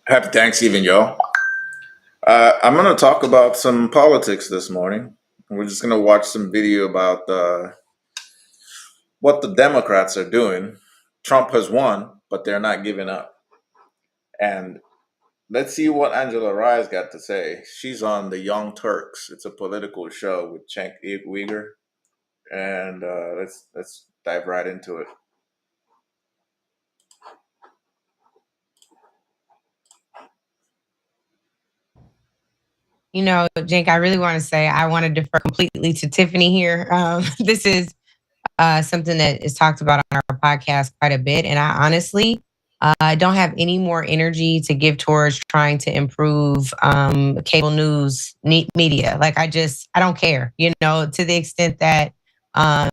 Happy Thanksgiving, y'all. I'm going to talk about some politics this morning. We're just going to watch some video about what the Democrats are doing. Trump has won, but they're not giving up. And let's see what Angela Rye's got to say. She's on the Young Turks. It's a political show with Cenk Uygur, and let's dive right into it. Jake, I really want to say I want to defer completely to Tiffany here. This is something that is talked about on our podcast quite a bit. And I honestly don't have any more energy to give towards trying to improve cable news media. I don't care, to the extent that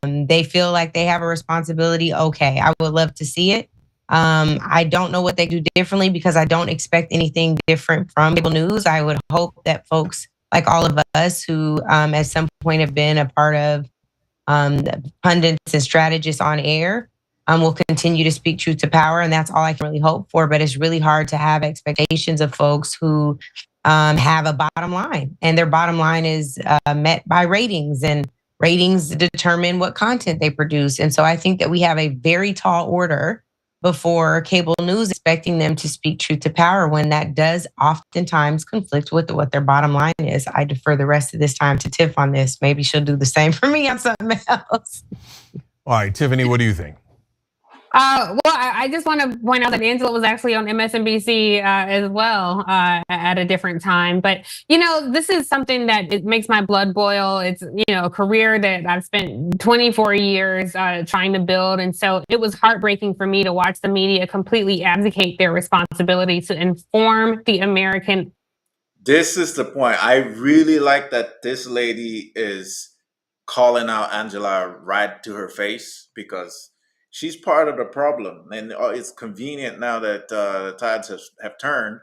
they feel like they have a responsibility. Okay, I would love to see it. I don't know what they do differently because I don't expect anything different from cable news. I would hope that folks like all of us who at some point have been a part of pundits and strategists on air will continue to speak truth to power. And that's all I can really hope for. But it's really hard to have expectations of folks who have a bottom line. And their bottom line is met by ratings, and ratings determine what content they produce. And so I think that we have a very tall order before cable news expecting them to speak truth to power when that does oftentimes conflict with what their bottom line is. I defer the rest of this time to Tiff on this. Maybe she'll do the same for me on something else. All right, Tiffany, what do you think? I just want to point out that Angela was actually on MSNBC as well at a different time. But, this is something that it makes my blood boil. It's, a career that I've spent 24 years trying to build. And so it was heartbreaking for me to watch the media completely abdicate their responsibility to inform the American. This is the point. I really like that this lady is calling out Angela right to her face because she's part of the problem. And it's convenient now that the tides have turned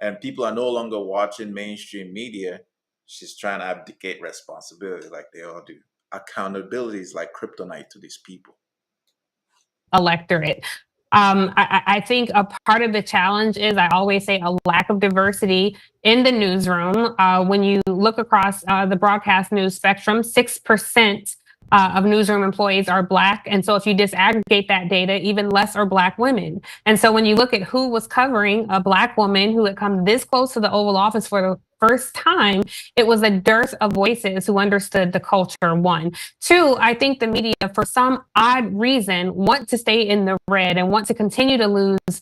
and people are no longer watching mainstream media. She's trying to abdicate responsibility like they all do. Accountability is like kryptonite to these people. Electorate. I think a part of the challenge is, I always say, a lack of diversity in the newsroom. When you look across the broadcast news spectrum, 6% of newsroom employees are Black. And so if you disaggregate that data, even less are Black women. And so when you look at who was covering a Black woman who had come this close to the Oval Office for the first time, it was a dearth of voices who understood the culture, one. Two, I think the media, for some odd reason, want to stay in the red and want to continue to lose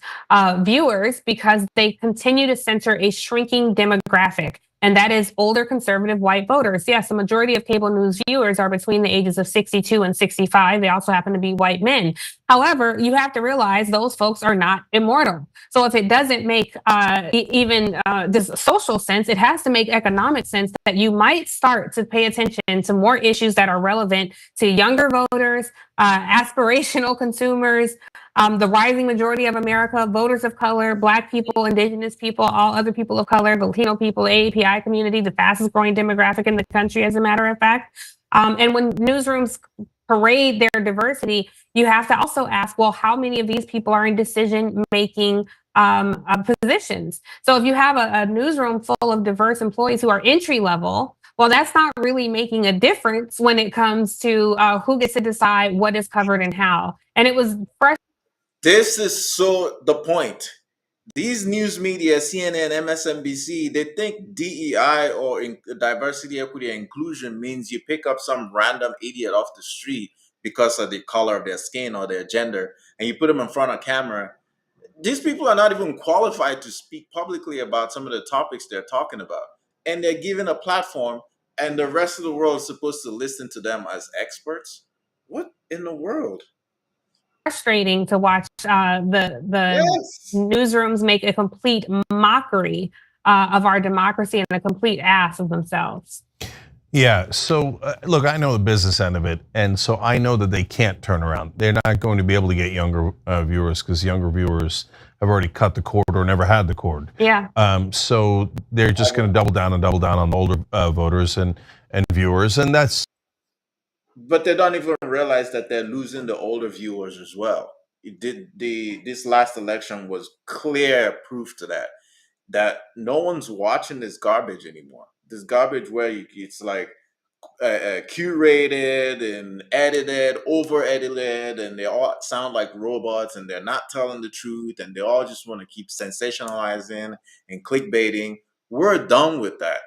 viewers because they continue to censor a shrinking demographic. And that is older conservative white voters. Yes, the majority of cable news viewers are between the ages of 62 and 65. They also happen to be white men. However, you have to realize those folks are not immortal. So if it doesn't make even this social sense, it has to make economic sense that you might start to pay attention to more issues that are relevant to younger voters, aspirational consumers, the rising majority of America, voters of color, Black people, Indigenous people, all other people of color, the Latino people, AAPI community, the fastest growing demographic in the country, as a matter of fact. And when newsrooms parade their diversity, you have to also ask, well, how many of these people are in decision-making positions? So if you have a newsroom full of diverse employees who are entry level, well, that's not really making a difference when it comes to who gets to decide what is covered and how. And it was fresh. This is so the point. These news media, CNN, MSNBC, they think DEI or diversity, equity, and inclusion means you pick up some random idiot off the street because of the color of their skin or their gender and you put them in front of camera. These people are not even qualified to speak publicly about some of the topics they're talking about. And they're given a platform, and the rest of the world is supposed to listen to them as experts. What in the world? Frustrating to watch the Yes. newsrooms make a complete mockery of our democracy and a complete ass of themselves. Yeah, so look, I know the business end of it, and so I know that they can't turn around. They're not going to be able to get younger viewers because younger viewers have already cut the cord or never had the cord. Yeah. So they're just going to double down on the older voters and viewers, and that's. But they don't even realize that they're losing the older viewers as well. This last election was clear proof to that. that no one's watching this garbage anymore. This garbage where it's like curated and edited, over edited, and they all sound like robots and they're not telling the truth and they all just want to keep sensationalizing and clickbaiting. We're done with that.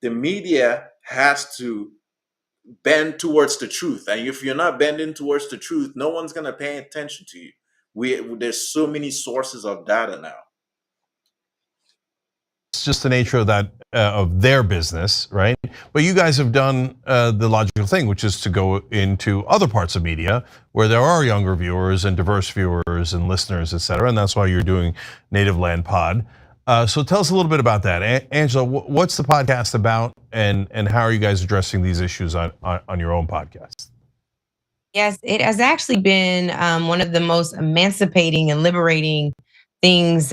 The media has to bend towards the truth. And if you're not bending towards the truth, no one's going to pay attention to you. There's so many sources of data now. It's just the nature of that of their business, right? But you guys have done the logical thing, which is to go into other parts of media where there are younger viewers and diverse viewers and listeners, et cetera. And that's why you're doing Native Land Pod. So tell us a little bit about that, Angela. What's the podcast about, and how are you guys addressing these issues on your own podcast? Yes, it has actually been one of the most emancipating and liberating things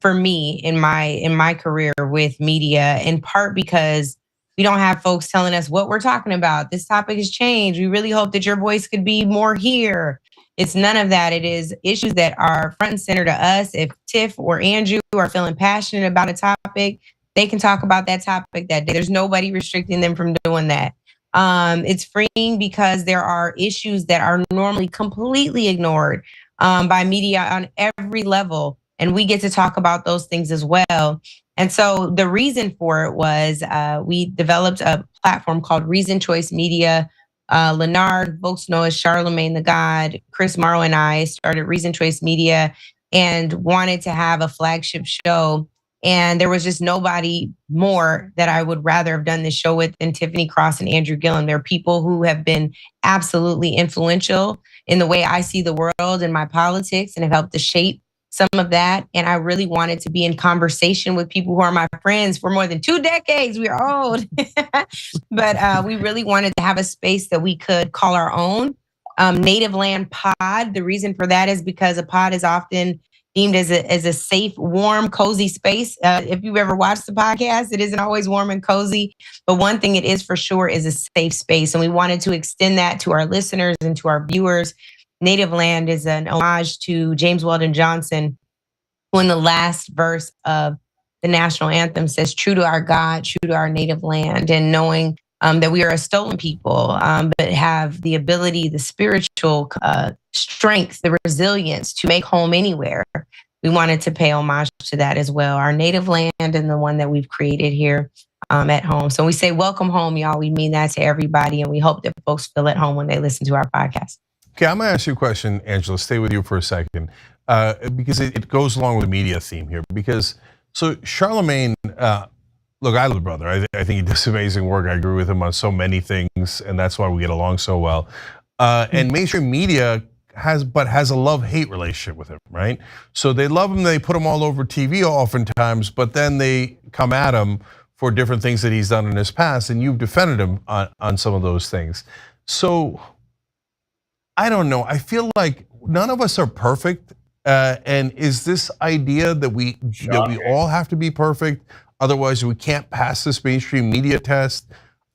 for me in my career with media, in part because we don't have folks telling us what we're talking about. This topic has changed. We really hope that your voice could be more here. It's none of that. It is issues that are front and center to us. If Tiff or Andrew are feeling passionate about a topic, they can talk about that topic that day. There's nobody restricting them from doing that. It's freeing because there are issues that are normally completely ignored by media on every level. And we get to talk about those things as well. And so the reason for it was we developed a platform called Reason Choice Media. Leonard, folks know as Charlemagne the God, Chris Morrow and I started Reason Choice Media and wanted to have a flagship show. And there was just nobody more that I would rather have done this show with than Tiffany Cross and Andrew Gillum. They're people who have been absolutely influential in the way I see the world and my politics and have helped to shape some of that. And I really wanted to be in conversation with people who are my friends for more than 2 decades. We are old. But we really wanted to have a space that we could call our own. Native Land Pod. The reason for that is because a pod is often deemed as a safe, warm, cozy space. If you've ever watched the podcast, it isn't always warm and cozy. But one thing it is for sure is a safe space. And we wanted to extend that to our listeners and to our viewers. Native Land is an homage to James Weldon Johnson, who in the last verse of the national anthem says, "True to our God, true to our native land," and knowing that we are a stolen people, but have the ability, the spiritual strength, the resilience to make home anywhere. We wanted to pay homage to that as well, our native land and the one that we've created here at home. So we say, welcome home, y'all. We mean that to everybody, and we hope that folks feel at home when they listen to our podcast. Okay, I'm gonna ask you a question, Angela. Stay with you for a second, because it goes along with the media theme here. Because so Charlemagne, look, I love the brother. I think he does amazing work. I agree with him on so many things, and that's why we get along so well. And mainstream media has a love-hate relationship with him, right? So they love him, they put him all over TV oftentimes, but then they come at him for different things that he's done in his past, and you've defended him on some of those things. So I don't know. I feel like none of us are perfect, and is this idea that we all have to be perfect, otherwise we can't pass this mainstream media test?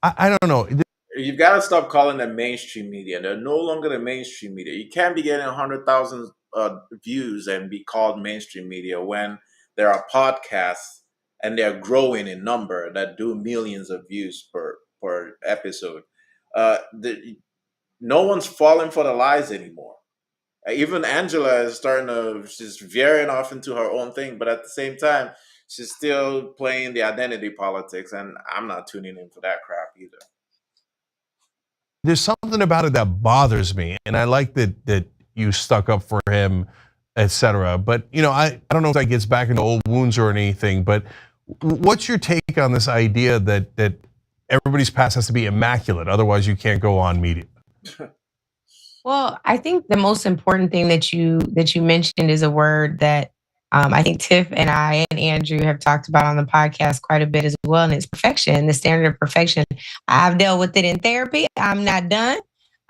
I don't know. You've got to stop calling them mainstream media. They're no longer the mainstream media. You can't be getting 100,000 views and be called mainstream media when there are podcasts and they're growing in number that do millions of views per episode. No one's falling for the lies anymore. Even Angela is she's veering off into her own thing, but at the same time, she's still playing the identity politics, and I'm not tuning in for that crap either. There's something about it that bothers me, and I like that you stuck up for him, etc. But I don't know if that gets back into old wounds or anything. But what's your take on this idea that everybody's past has to be immaculate, otherwise you can't go on media? Well, I think the most important thing that you mentioned is a word that I think Tiff and I and Andrew have talked about on the podcast quite a bit as well, and it's perfection, the standard of perfection. I've dealt with it in therapy. I'm not done.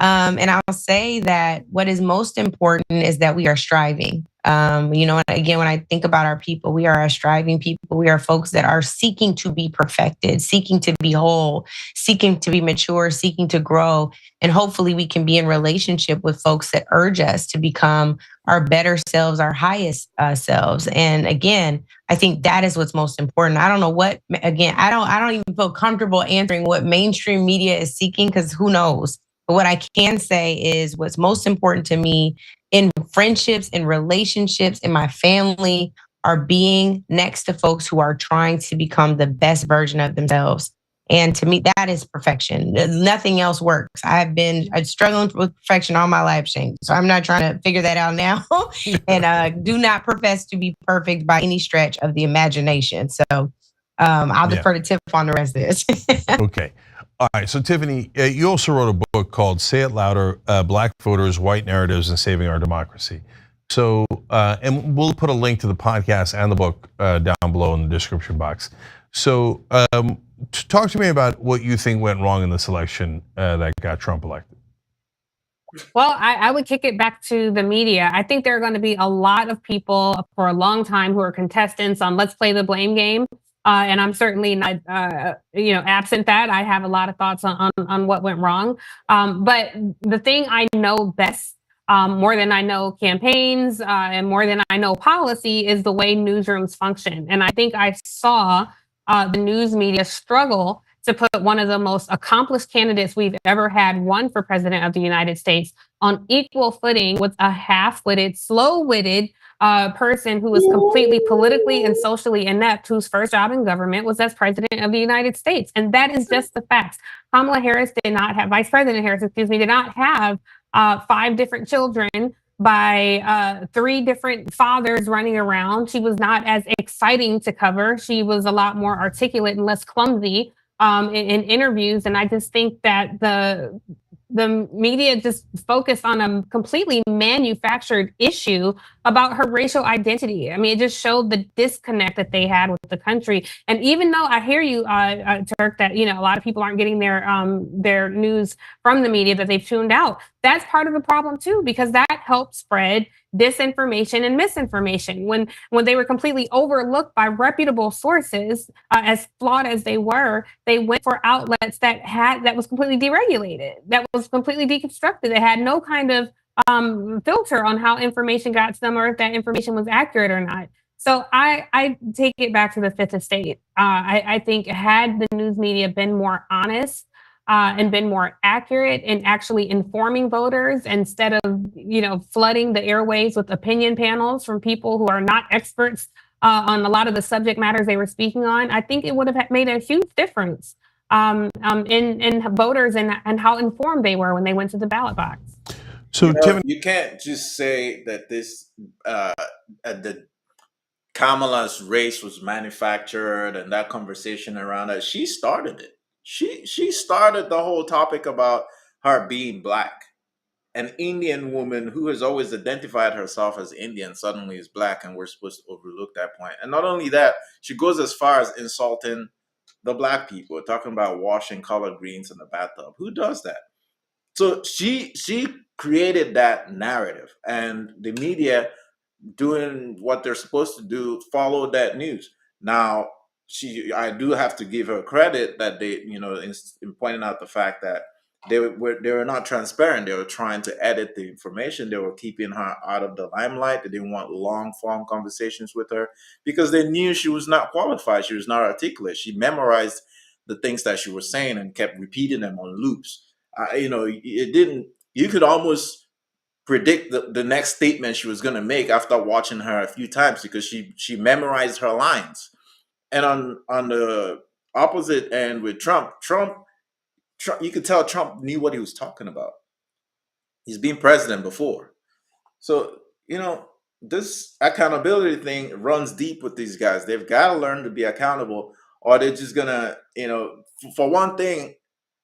And I'll say that what is most important is that we are striving. And again, when I think about our people, we are a striving people. We are folks that are seeking to be perfected, seeking to be whole, seeking to be mature, seeking to grow. And hopefully we can be in relationship with folks that urge us to become our better selves, our highest selves. And again, I think that is what's most important. I don't know what, again, I don't even feel comfortable answering what mainstream media is seeking, because who knows? But what I can say is what's most important to me in friendships, in relationships, in my family, are being next to folks who are trying to become the best version of themselves. And to me, that is perfection. Nothing else works. I've been struggling with perfection all my life, Shane. So I'm not trying to figure that out now. And do not profess to be perfect by any stretch of the imagination. So I'll defer to Tiff on the rest of this. Okay. All right. So, Tiffany, you also wrote a book called Say It Louder, Black Voters, White Narratives, and Saving Our Democracy. So, and we'll put a link to the podcast and the book down below in the description box. So, talk to me about what you think went wrong in this election that got Trump elected. Well, I would kick it back to the media. I think there are going to be a lot of people for a long time who are contestants on Let's Play the Blame Game. And I'm certainly not, absent that. I have a lot of thoughts on what went wrong. But the thing I know best, more than I know campaigns and more than I know policy, is the way newsrooms function. And I think I saw the news media struggle to put one of the most accomplished candidates we've ever had, one for president of the United States, on equal footing with a half-witted, slow-witted person who was completely politically and socially inept, whose first job in government was as president of the United States. And that is just the facts. Kamala Harris did not have, Vice President Harris, did not have 5 different children by 3 different fathers running around. She was not as exciting to cover. She was a lot more articulate and less clumsy in interviews. And I just think that the media just focused on a completely manufactured issue about her racial identity. I mean, it just showed the disconnect that they had with the country. And even though I hear you, Turk, that a lot of people aren't getting their news from the media, that they've tuned out, that's part of the problem too, because that helped spread disinformation and misinformation when they were completely overlooked by reputable sources. As flawed as they were, they went for outlets that was completely deregulated, that was completely deconstructed, that had no kind of filter on how information got to them or if that information was accurate or not. So I take it back to the Fifth Estate. I think had the news media been more honest and been more accurate in actually informing voters, instead of flooding the airwaves with opinion panels from people who are not experts on a lot of the subject matters they were speaking on, I think it would have made a huge difference in voters and how informed they were when they went to the ballot box. So, you can't just say that the Kamala's race was manufactured and that conversation around it. She started it. She started the whole topic about her being black. An Indian woman who has always identified herself as Indian suddenly is black, and we're supposed to overlook that point. And not only that, she goes as far as insulting the black people, talking about washing collard greens in the bathtub. Who does that? So she created that narrative, and the media, doing what they're supposed to do, followed that news. Now, I do have to give her credit that they, in pointing out the fact that they were not transparent. They were trying to edit the information. They were keeping her out of the limelight. They didn't want long form conversations with her because they knew she was not qualified. She was not articulate. She memorized the things that she was saying and kept repeating them on loops. It didn't. You could almost predict the next statement she was going to make after watching her a few times because she memorized her lines. And on the opposite end with Trump, you could tell Trump knew what he was talking about. He's been president before. So, this accountability thing runs deep with these guys. They've got to learn to be accountable, or they're just going to, for one thing,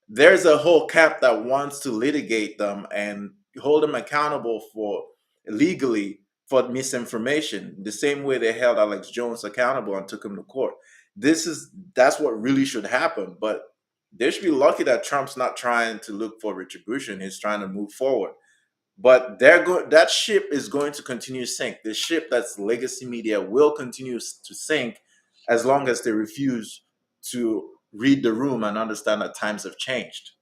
there's a whole camp that wants to litigate them and hold them accountable for legally for misinformation, the same way they held Alex Jones accountable and took him to court. That's what really should happen. But They should be lucky that Trump's not trying to look for retribution. He's trying to move forward. But that ship is going to continue to sink. The ship that's legacy media will continue to sink as long as they refuse to read the room and understand that times have changed.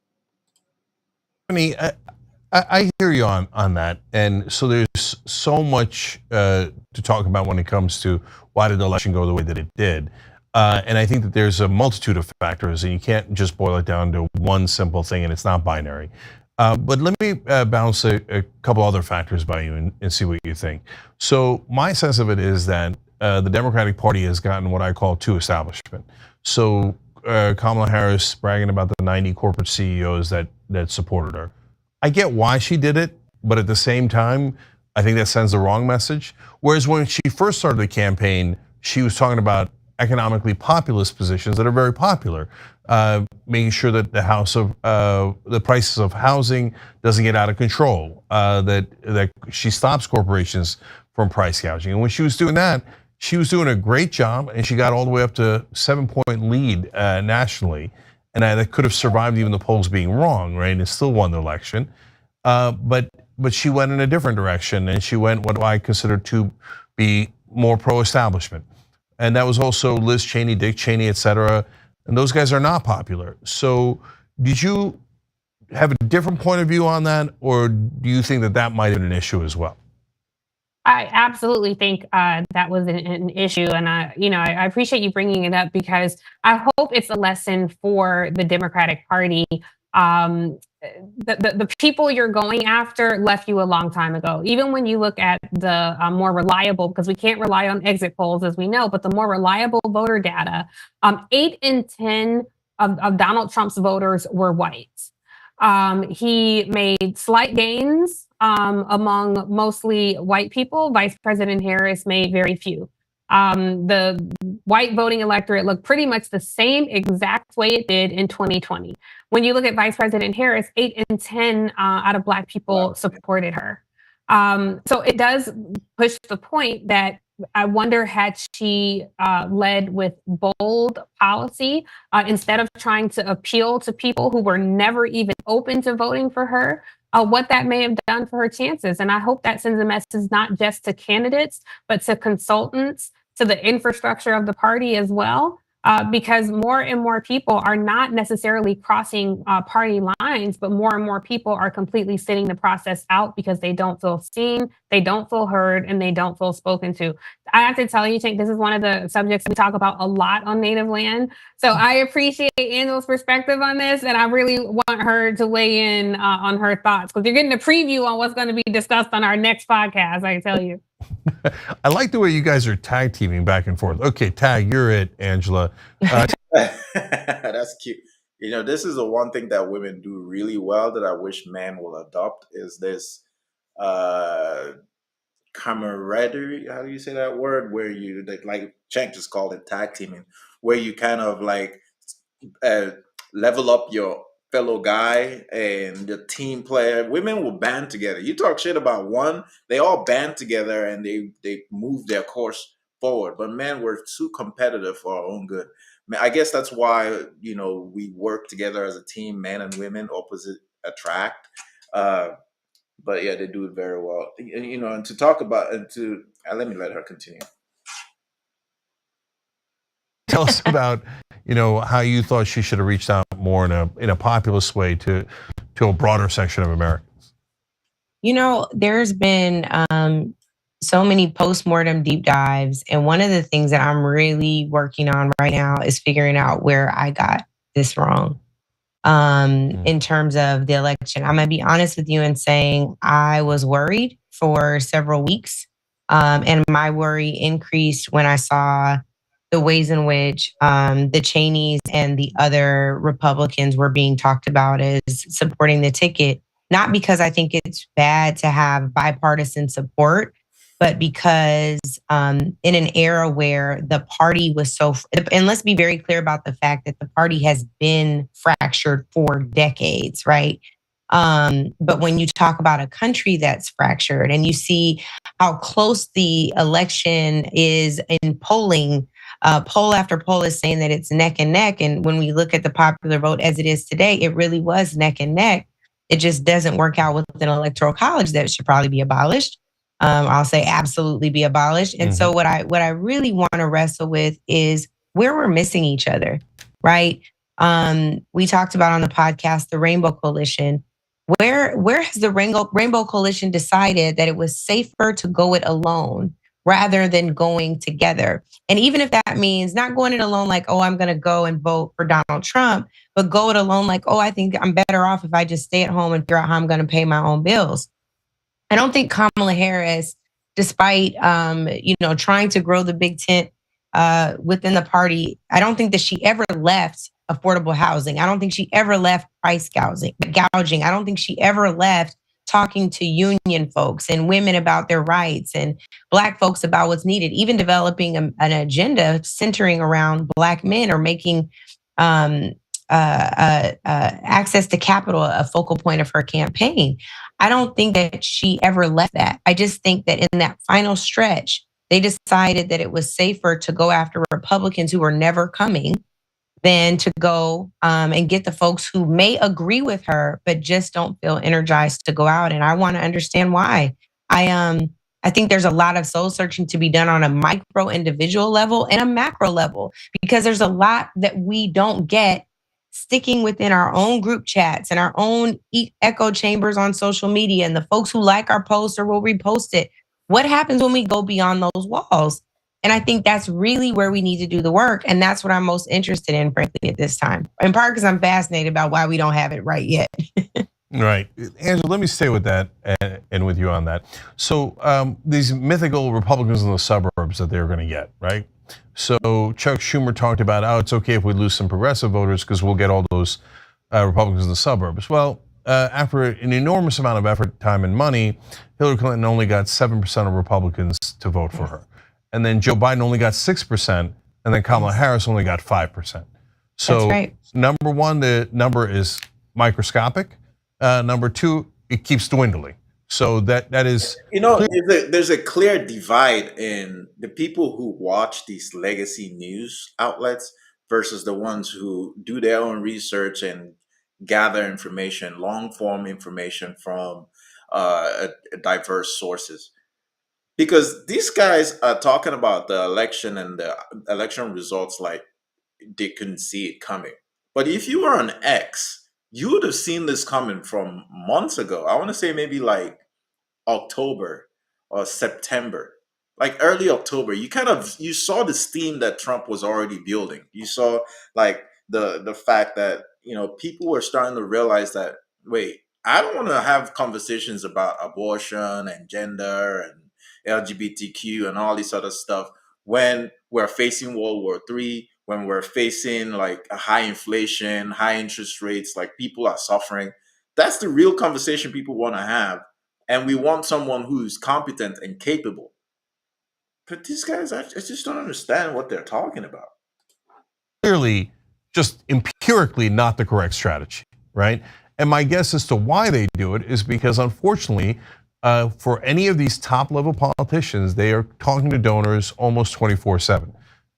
I hear you on that, and so there's so much to talk about when it comes to why did the election go the way that it did, and I think that there's a multitude of factors, and you can't just boil it down to one simple thing, and it's not binary. But let me bounce a couple other factors by you and see what you think. So my sense of it is that the Democratic Party has gotten what I call two establishment. So Kamala Harris bragging about the 90 corporate CEOs that supported her. I get why she did it, but at the same time, I think that sends the wrong message. Whereas when she first started the campaign, she was talking about economically populist positions that are very popular, making sure that the prices of housing doesn't get out of control, that she stops corporations from price gouging. And when she was doing that, she was doing a great job, and she got all the way up to 7-point lead nationally. And that could have survived even the polls being wrong, right? And still won the election. But she went in a different direction, and she went what I consider to be more pro-establishment. And that was also Liz Cheney, Dick Cheney, et cetera. And those guys are not popular. So did you have a different point of view on that, or do you think that that might have been an issue as well? I absolutely think that was an issue, and I appreciate you bringing it up because I hope it's a lesson for the Democratic Party. The people you're going after left you a long time ago. Even when you look at the more reliable, because we can't rely on exit polls as we know, but the more reliable voter data, 8 in 10 of Donald Trump's voters were white. He made slight gains among mostly white people. Vice President Harris made very few. The white voting electorate looked pretty much the same exact way it did in 2020. When you look at Vice President Harris, 8 in 10 out of Black people supported her. So it does push the point that I wonder, had she led with bold policy instead of trying to appeal to people who were never even open to voting for her, what that may have done for her chances. And I hope that sends a message not just to candidates, but to consultants, to the infrastructure of the party as well. Because more and more people are not necessarily crossing party lines, but more and more people are completely sitting the process out because they don't feel seen, they don't feel heard, and they don't feel spoken to. I have to tell you, Tank, this is one of the subjects we talk about a lot on Native Land. So I appreciate Angela's perspective on this, and I really want her to weigh in on her thoughts, because you're getting a preview on what's going to be discussed on our next podcast, I can tell you. I like the way you guys are tag teaming back and forth. Okay, Tag, you're it, Angela. That's cute. This is the one thing that women do really well that I wish men will adopt is this camaraderie. How do you say that word? Where you like Cenk just called it tag teaming, where you kind of like level up your fellow guy and the team player. Women will band together. You talk shit about one, they all band together and they move their course forward. But men, we're too competitive for our own good. I guess that's why we work together as a team, men and women, opposite attract. But yeah, they do it very well. And to talk about let me let her continue. Tell us about how you thought she should have reached out more in a populist way to a broader section of Americans. There's been so many postmortem deep dives, and one of the things that I'm really working on right now is figuring out where I got this wrong in terms of the election. I'm gonna be honest with you in saying I was worried for several weeks, and my worry increased when I saw the ways in which the Cheneys and the other Republicans were being talked about as supporting the ticket, not because I think it's bad to have bipartisan support, but because in an era where the party was and let's be very clear about the fact that the party has been fractured for decades, right? But when you talk about a country that's fractured and you see how close the election is in polling, Poll after poll is saying that it's neck and neck. And when we look at the popular vote as it is today, it really was neck and neck. It just doesn't work out with an electoral college that should probably be abolished. I'll say absolutely be abolished. And so what I really want to wrestle with is where we're missing each other, right? We talked about on the podcast the Rainbow Coalition. Where has the Rainbow Coalition decided that it was safer to go it alone rather than going together? And even if that means not going it alone, like, oh, I'm going to go and vote for Donald Trump, but go it alone, like, oh, I think I'm better off if I just stay at home and figure out how I'm going to pay my own bills. I don't think Kamala Harris, despite trying to grow the big tent within the party, I don't think that she ever left affordable housing. I don't think she ever left price gouging. I don't think she ever left talking to union folks and women about their rights and Black folks about what's needed, even developing an agenda centering around Black men or making access to capital a focal point of her campaign. I don't think that she ever left that. I just think that in that final stretch, they decided that it was safer to go after Republicans who were never coming than to go and get the folks who may agree with her, but just don't feel energized to go out. And I want to understand why. I think there's a lot of soul searching to be done on a micro individual level and a macro level, because there's a lot that we don't get sticking within our own group chats and our own echo chambers on social media and the folks who like our post or will repost it. What happens when we go beyond those walls? And I think that's really where we need to do the work. And that's what I'm most interested in, frankly, at this time. In part because I'm fascinated about why we don't have it right yet. Right. Angela, let me stay with that and with you on that. So these mythical Republicans in the suburbs that they're going to get, right? So Chuck Schumer talked about, oh, it's okay if we lose some progressive voters because we'll get all those Republicans in the suburbs. Well, after an enormous amount of effort, time, and money, Hillary Clinton only got 7% of Republicans to vote for her. And then Joe Biden only got 6%, and then Kamala Harris only got 5%. So that's right. Number one, the number is microscopic. Number two, it keeps dwindling. So that is, there's a clear divide in the people who watch these legacy news outlets versus the ones who do their own research and gather information, long form information from diverse sources. Because these guys are talking about the election and the election results like they couldn't see it coming. But if you were on X, you would have seen this coming from months ago. I want to say maybe like October or September, like early October. You saw the steam that Trump was already building. You saw like the fact that people were starting to realize that, wait, I don't want to have conversations about abortion and gender and LGBTQ and all this other stuff when we're facing World War III, when we're facing like a high inflation, high interest rates, like people are suffering. That's the real conversation people want to have. And we want someone who's competent and capable. But these guys, I just don't understand what they're talking about. Clearly, just empirically not the correct strategy, right? And my guess as to why they do it is because, unfortunately, for any of these top-level politicians, they are talking to donors almost 24/7.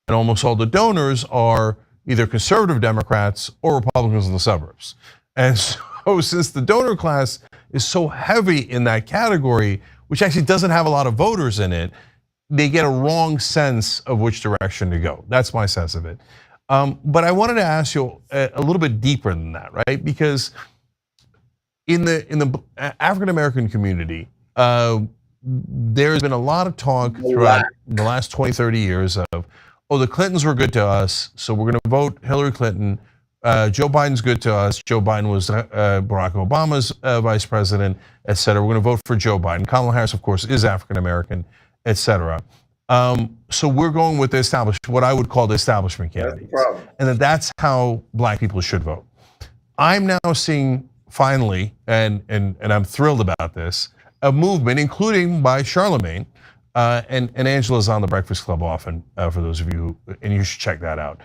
And almost all the donors are either conservative Democrats or Republicans in the suburbs. And so since the donor class is so heavy in that category, which actually doesn't have a lot of voters in it, they get a wrong sense of which direction to go. That's my sense of it. But I wanted to ask you a little bit deeper than that, right? Because in the African American community, there's been a lot of talk throughout the last 20, 30 years of, oh, the Clintons were good to us, so we're going to vote Hillary Clinton. Joe Biden's good to us. Joe Biden was Barack Obama's vice president, et cetera. We're going to vote for Joe Biden. Kamala Harris, of course, is African American, et cetera. So we're going with what I would call the establishment candidates, and that's how Black people should vote. I'm now seeing finally, and I'm thrilled about this, a movement, including by Charlemagne, and Angela's on the Breakfast Club often, for those of you who, and you should check that out,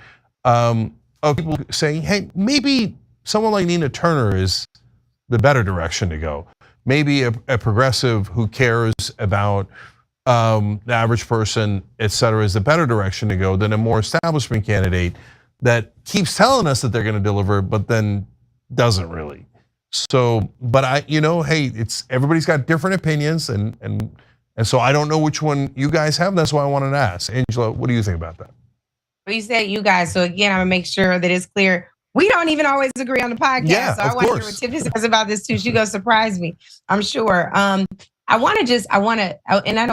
of people saying, hey, maybe someone like Nina Turner is the better direction to go. Maybe a progressive who cares about the average person, et cetera, is the better direction to go than a more establishment candidate that keeps telling us that they're going to deliver, but then doesn't really. So, but hey, it's everybody's got different opinions, and so I don't know which one you guys have. That's why I wanted to ask, Angela, what do you think about that? Well, you said you guys, so again, I'm gonna make sure that it's clear. We don't even always agree on the podcast. Yeah, so I want to hear what Tiffany says about this too. She's gonna surprise me, I'm sure. And I don't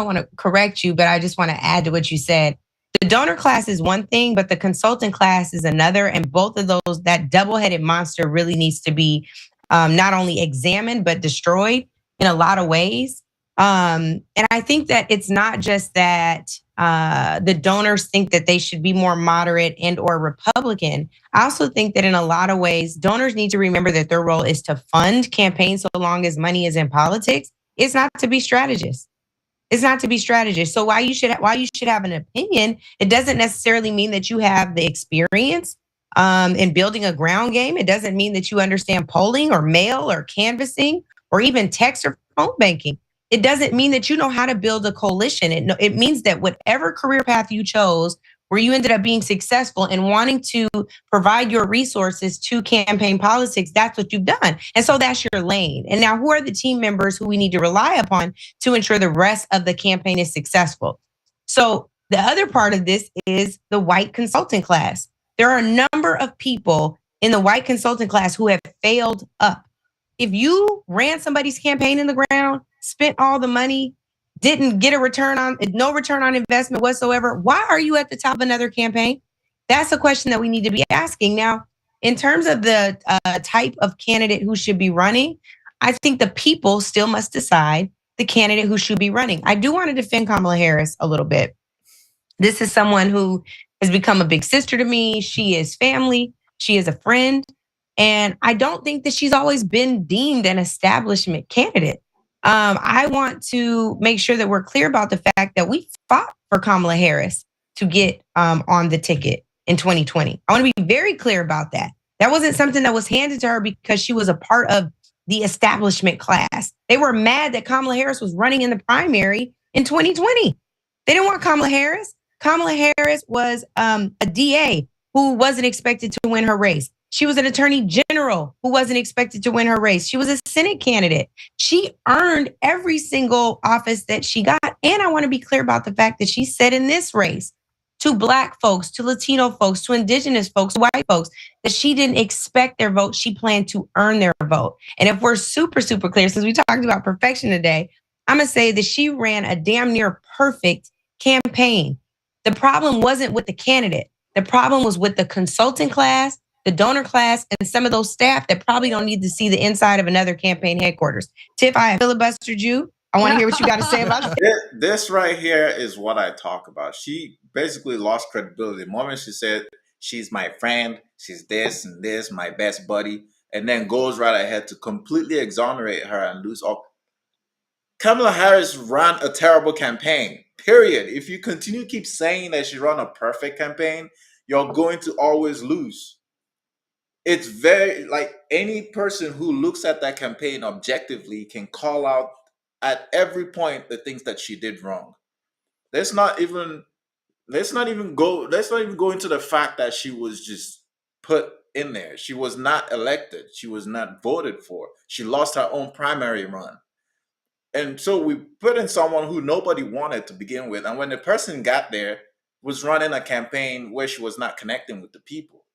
want to correct you, but I just want to add to what you said. The donor class is one thing, but the consultant class is another. And both of those, that double-headed monster really needs to be not only examined, but destroyed in a lot of ways. And I think that it's not just that the donors think that they should be more moderate and or Republican. I also think that in a lot of ways, donors need to remember that their role is to fund campaigns so long as money is in politics. It's not to be strategists. It's not to be strategists. So while you should have an opinion, it doesn't necessarily mean that you have the experience in building a ground game. It doesn't mean that you understand polling or mail or canvassing or even text or phone banking. It doesn't mean that you know how to build a coalition. It means that whatever career path you chose, where you ended up being successful and wanting to provide your resources to campaign politics, that's what you've done. And so that's your lane. And now who are the team members who we need to rely upon to ensure the rest of the campaign is successful? So the other part of this is the white consultant class. There are a number of people in the white consultant class who have failed up. If you ran somebody's campaign in the ground, spent all the money, didn't get no return on investment whatsoever, why are you at the top of another campaign? That's a question that we need to be asking. Now, in terms of the type of candidate who should be running, I think the people still must decide the candidate who should be running. I do want to defend Kamala Harris a little bit. This is someone who has become a big sister to me. She is family. She is a friend. And I don't think that she's always been deemed an establishment candidate. I want to make sure that we're clear about the fact that we fought for Kamala Harris to get on the ticket in 2020. I want to be very clear about that. That wasn't something that was handed to her because she was a part of the establishment class. They were mad that Kamala Harris was running in the primary in 2020. They didn't want Kamala Harris. Kamala Harris was a DA who wasn't expected to win her race. She was an attorney general who wasn't expected to win her race. She was a Senate candidate. She earned every single office that she got. And I want to be clear about the fact that she said in this race to Black folks, to Latino folks, to Indigenous folks, white folks, that she didn't expect their vote. She planned to earn their vote. And if we're super, super clear, since we talked about perfection today, I'm going to say that she ran a damn near perfect campaign. The problem wasn't with the candidate. The problem was with the consultant class, the donor class, and some of those staff that probably don't need to see the inside of another campaign headquarters. Tiff, I filibustered you. I want to hear what you got to say about that. This right here is what I talk about. She basically lost credibility. The moment she said, she's my friend, she's this and this, my best buddy, and then goes right ahead to completely exonerate her and lose all. Kamala Harris ran a terrible campaign, period. If you continue to keep saying that she ran a perfect campaign, you're going to always lose. It's very, like, any person who looks at that campaign objectively can call out at every point the things that she did wrong. Let's not even go into the fact that she was just put in there. She was not elected. She was not voted for. She lost her own primary run. And so we put in someone who nobody wanted to begin with. And when the person got there, was running a campaign where she was not connecting with the people.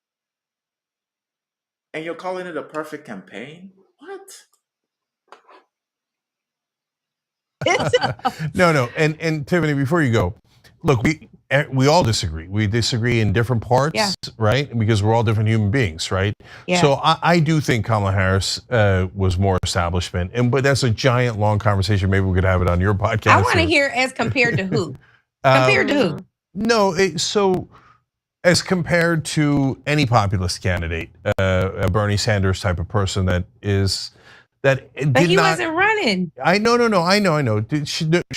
And you're calling it a perfect campaign? What? No. And Tiffany, before you go, look, we all disagree. We disagree in different parts, right? Because we're all different human beings, right? Yeah. So I do think Kamala Harris was more establishment, but that's a giant, long conversation. Maybe we could have it on your podcast. I want to hear as compared to who? Compared to who? No, so as compared to any populist candidate, a Bernie Sanders type of person that but he wasn't running. I know. I know.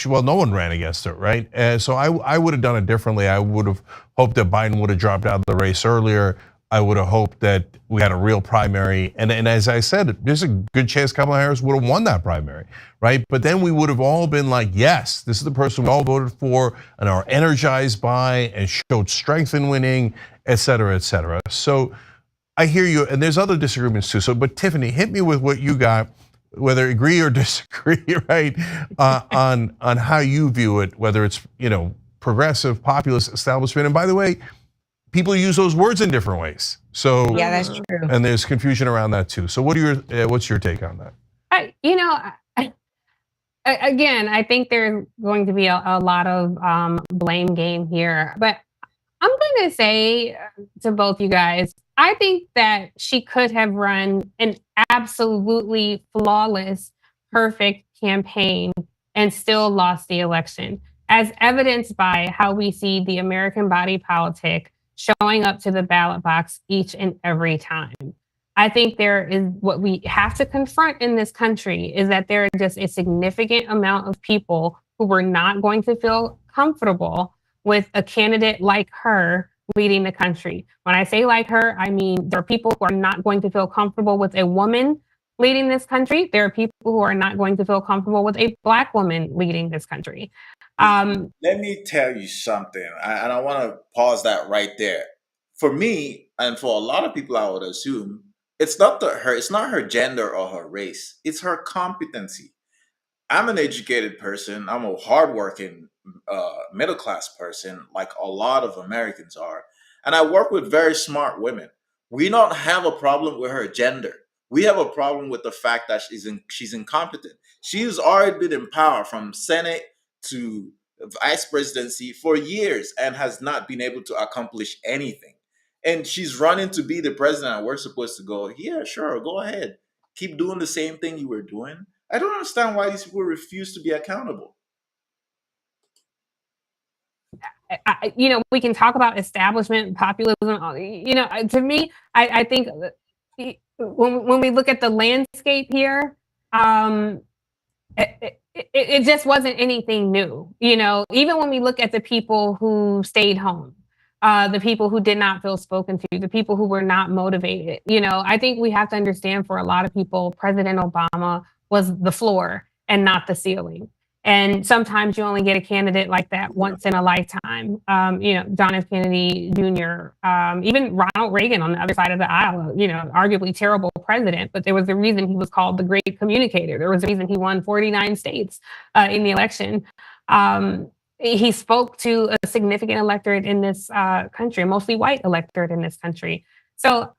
Well, no one ran against her, right? So I would have done it differently. I would have hoped that Biden would have dropped out of the race earlier. I would have hoped that we had a real primary. And as I said, there's a good chance Kamala Harris would have won that primary, right? But then we would have all been like, yes, this is the person we all voted for and are energized by and showed strength in winning, et cetera, et cetera. So I hear you, and there's other disagreements too. So, but Tiffany, hit me with what you got, whether agree or disagree, right? On how you view it, whether it's progressive, populist, establishment. And by the way, people use those words in different ways. So Yeah, that's true. And there's confusion around that too. So what's your take on that? Again, I think there's going to be a lot of blame game here, but I'm going to say to both you guys, I think that she could have run an absolutely flawless, perfect campaign and still lost the election, as evidenced by how we see the American body politic showing up to the ballot box each and every time. I think there is what we have to confront in this country is that there are just a significant amount of people who were not going to feel comfortable with a candidate like her leading the country. When I say like her, I mean there are people who are not going to feel comfortable with a woman leading this country. There are people who are not going to feel comfortable with a Black woman leading this country. Let me tell you something, and I want to pause that right there. For me, and for a lot of people, I would assume it's not her gender or her race. It's her competency. I'm an educated person. I'm a hardworking middle class person, like a lot of Americans are, and I work with very smart women. We don't have a problem with her gender. We have a problem with the fact that she's incompetent. She's already been in power from Senate to vice presidency for years and has not been able to accomplish anything. And she's running to be the president, and we're supposed to go, yeah, sure, go ahead. Keep doing the same thing you were doing. I don't understand why these people refuse to be accountable. We can talk about establishment, populism. To me, I think when we look at the landscape here, it just wasn't anything new. Even when we look at the people who stayed home, the people who did not feel spoken to, the people who were not motivated. I think we have to understand for a lot of people, President Obama was the floor and not the ceiling. And sometimes you only get a candidate like that once in a lifetime. John F. Kennedy Jr., even Ronald Reagan on the other side of the aisle, arguably terrible president, but there was a reason he was called the great communicator. There was a reason he won 49 states in the election. He spoke to a significant electorate in this country, a mostly white electorate in this country. So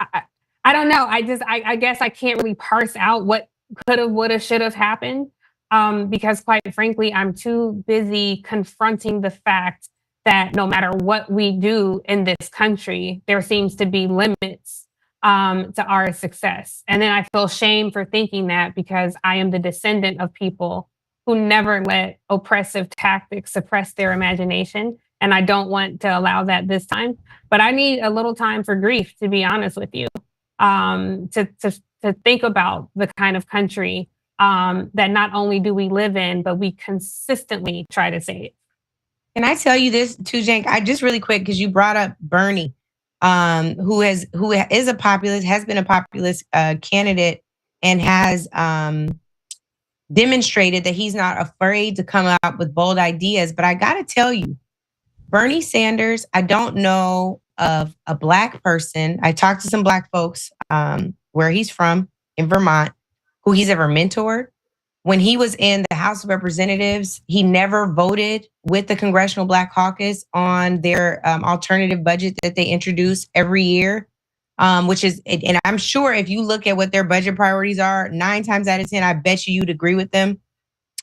I don't know. I guess I can't really parse out what could have, would have, should have happened. Because quite frankly, I'm too busy confronting the fact that no matter what we do in this country, there seems to be limits to our success. And then I feel shame for thinking that because I am the descendant of people who never let oppressive tactics suppress their imagination. And I don't want to allow that this time. But I need a little time for grief, to be honest with you, to think about the kind of country that not only do we live in, but we consistently try to save. Can I tell you this too, Cenk? I just really quick, because you brought up Bernie, who is a populist, has been a populist candidate, and has demonstrated that he's not afraid to come out with bold ideas. But I got to tell you, Bernie Sanders, I don't know of a Black person. I talked to some Black folks where he's from in Vermont, who he's ever mentored. When he was in the House of Representatives, he never voted with the Congressional Black Caucus on their alternative budget that they introduce every year, which is, and I'm sure if you look at what their budget priorities are, 9 times out of 10, I bet you'd agree with them.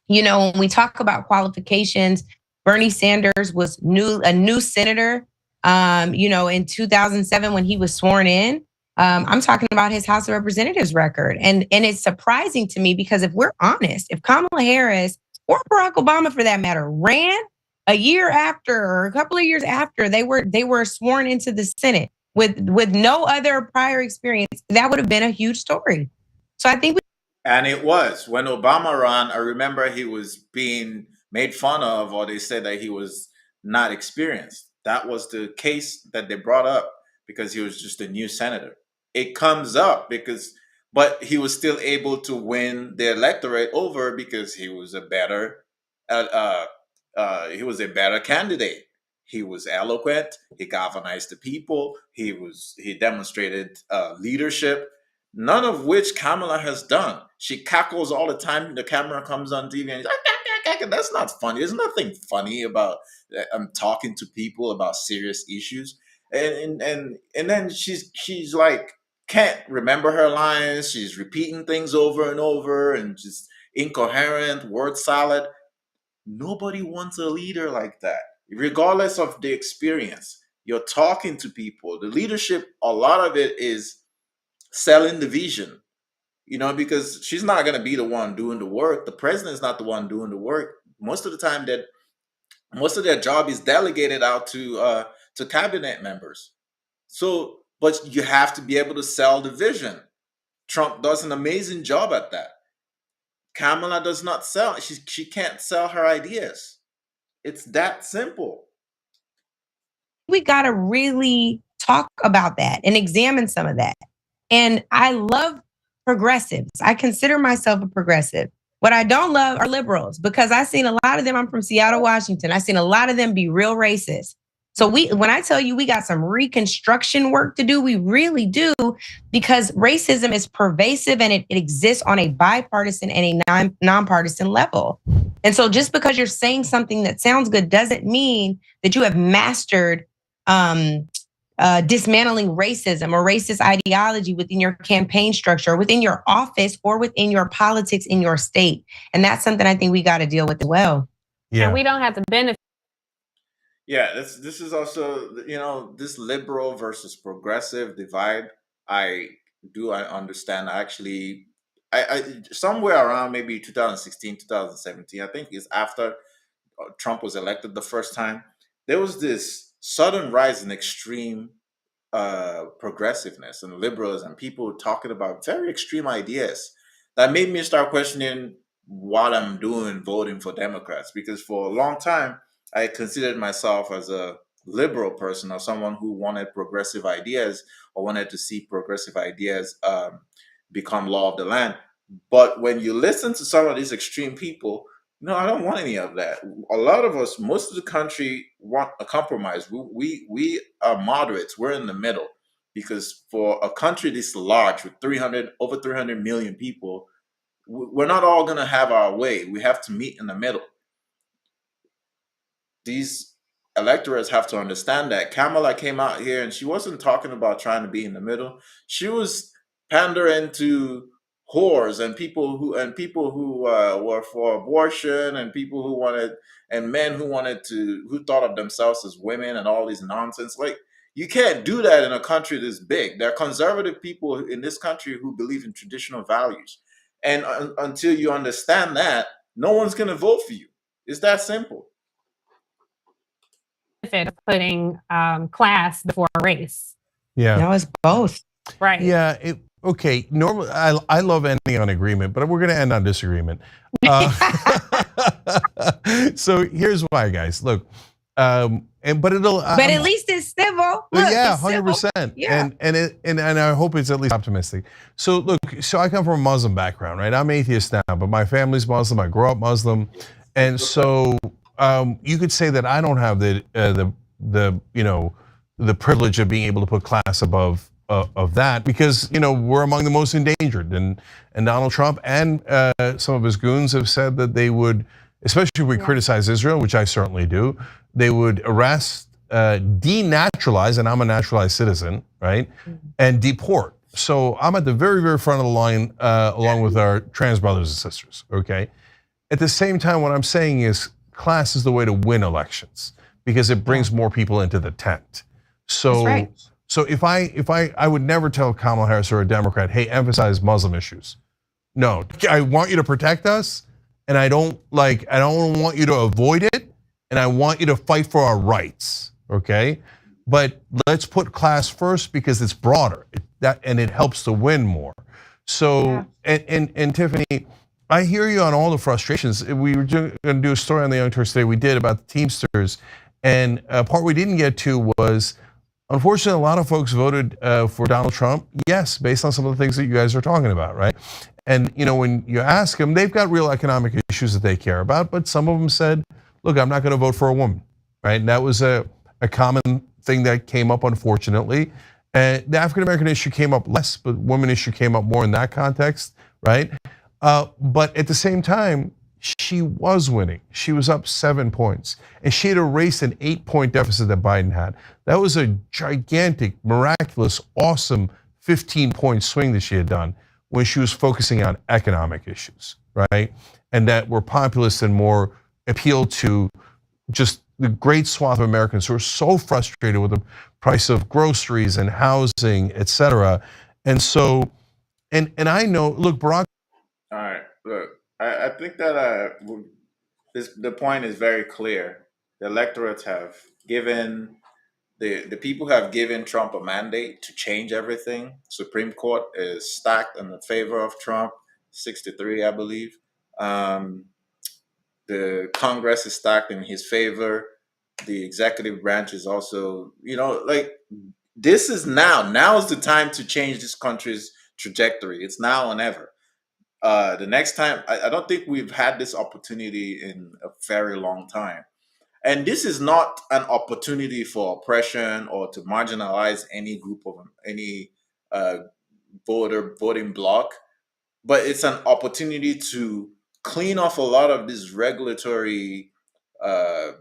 When we talk about qualifications, Bernie Sanders was a new senator, in 2007 when he was sworn in. I'm talking about his House of Representatives record. And it's surprising to me because if we're honest, if Kamala Harris or Barack Obama for that matter ran a year after or a couple of years after they were sworn into the Senate with no other prior experience, that would have been a huge story. So I think And it was. When Obama ran, I remember he was being made fun of, or they said that he was not experienced. That was the case that they brought up. because he was just a new senator. It comes up because, but he was still able to win the electorate over because uh, uh, he was a better candidate. He was eloquent. He galvanized the people. He demonstrated leadership. None of which Kamala has done. She cackles all the time. The camera comes on TV and he's like, that's not funny. There's nothing funny about talking to people about serious issues. And then she's like can't remember her lines. She's repeating things over and over and just incoherent, word salad. Nobody wants a leader like that, regardless of the experience. You're talking to people. The leadership, a lot of it is selling the vision, because she's not going to be the one doing the work. The president's not the one doing the work. Most of the time, that most of their job is delegated out to cabinet members. So, but you have to be able to sell the vision. Trump does an amazing job at that. Kamala does not sell. She can't sell her ideas. It's that simple. We got to really talk about that and examine some of that. And I love progressives. I consider myself a progressive. What I don't love are liberals because I've seen a lot of them. I'm from Seattle, Washington. I've seen a lot of them be real racist. So when I tell you we got some reconstruction work to do, we really do, because racism is pervasive and it exists on a bipartisan and a nonpartisan level. And so just because you're saying something that sounds good doesn't mean that you have mastered dismantling racism or racist ideology within your campaign structure, or within your office, or within your politics in your state. And that's something I think we got to deal with as well. Yeah. And we don't have the benefit. Yeah, this is also, this liberal versus progressive divide. I understand. I somewhere around maybe 2016, 2017, I think is after Trump was elected the first time, there was this sudden rise in extreme progressiveness and liberalism, people talking about very extreme ideas that made me start questioning what I'm doing voting for Democrats. Because for a long time, I considered myself as a liberal person or someone who wanted progressive ideas or wanted to see progressive ideas become law of the land. But when you listen to some of these extreme people, no, I don't want any of that. A lot of us, most of the country, want a compromise. We are moderates. We're in the middle, because for a country this large with over 300 million people, we're not all going to have our way. We have to meet in the middle. These electorates have to understand that. Kamala came out here and she wasn't talking about trying to be in the middle. She was pandering to whores and people who were for abortion, and people who wanted, and men who thought of themselves as women, and all these nonsense. Like, you can't do that in a country this big. There are conservative people in this country who believe in traditional values, and until you understand that, no one's going to vote for you. It's that simple. Of putting class before race. Yeah, no, it's both. Right. Yeah. Okay, normally I love ending on agreement, but we're going to end on disagreement. So here's why, guys. Look, but at least it's civil. Look, yeah, 100%. Yeah, and I hope it's at least optimistic. So look, so I come from a Muslim background, right? I'm atheist now, but my family's Muslim. I grew up Muslim, and so you could say that I don't have the privilege of being able to put class above of that, because we're among the most endangered, and Donald Trump and some of his goons have said that they would, especially if we criticize Israel, which I certainly do, they would arrest, denaturalize, and I'm a naturalized citizen, right, and deport. So I'm at the very, very front of the line, along with our trans brothers and sisters. Okay, at the same time, what I'm saying is class is the way to win elections, because it brings more people into the tent. So. That's right. So if I would never tell Kamala Harris or a Democrat, hey, emphasize Muslim issues. No, I want you to protect us, and I don't want you to avoid it, and I want you to fight for our rights, okay? But let's put class first, because it's broader, and it helps to win more. So, and Tiffany, I hear you on all the frustrations. We were going to do a story on the Young Turks today. We did, about the Teamsters, and a part we didn't get to was, Unfortunately, a lot of folks voted for Donald Trump, yes, based on some of the things that you guys are talking about, right? And when you ask them, they've got real economic issues that they care about, but some of them said, look, I'm not going to vote for a woman, right? And that was a common thing that came up, unfortunately. The African-American issue came up less, but women issue came up more in that context, right? But at the same time, she was winning. She was up 7 points, and she had erased an 8-point deficit that Biden had. That was a gigantic, miraculous, awesome 15-point swing that she had done when she was focusing on economic issues, right? And that were populist and more appealed to just the great swath of Americans who are so frustrated with the price of groceries and housing, et cetera. And so, and I know, look, Barack. All right, look, I think that the point is very clear. The electorates have given the people have given Trump a mandate to change everything. Supreme Court is stacked in the favor of Trump, 63, I believe. The Congress is stacked in his favor. The executive branch is also, like, this is now. Now is the time to change this country's trajectory. It's now or never. The next time, I don't think we've had this opportunity in a very long time. And this is not an opportunity for oppression or to marginalize any group of any uh, voting bloc, but it's an opportunity to clean off a lot of these regulatory uh,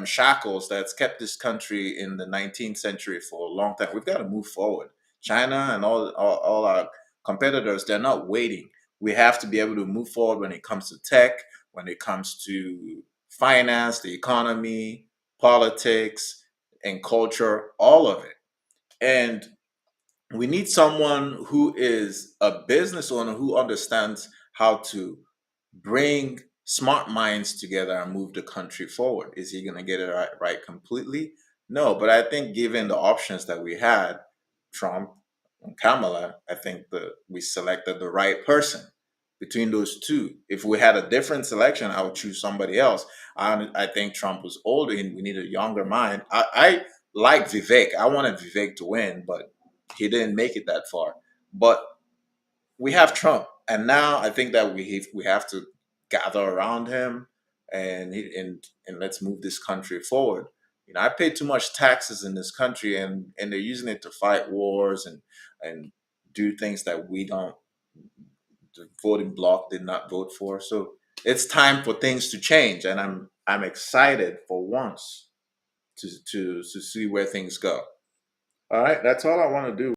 shackles that's kept this country in the 19th century for a long time. We've got to move forward. China and all our competitors, they're not waiting. We have to be able to move forward when it comes to tech, when it comes to finance, the economy, politics, and culture, all of it. And we need someone who is a business owner who understands how to bring smart minds together and move the country forward. Is he going to get it right completely? No, but I think given the options that we had, Trump and Kamala, I think that we selected the right person between those two. If we had a different selection, I would choose somebody else. I think Trump was older and we need a younger mind. I like Vivek. I wanted Vivek to win, but he didn't make it that far. But we have Trump, and now I think that we have to gather around him and let's move this country forward. I pay too much taxes in this country, and they're using it to fight wars and do things that we don't. The voting bloc did not vote for. So it's time for things to change, and I'm excited for once to see where things go. All right, that's all I want to do.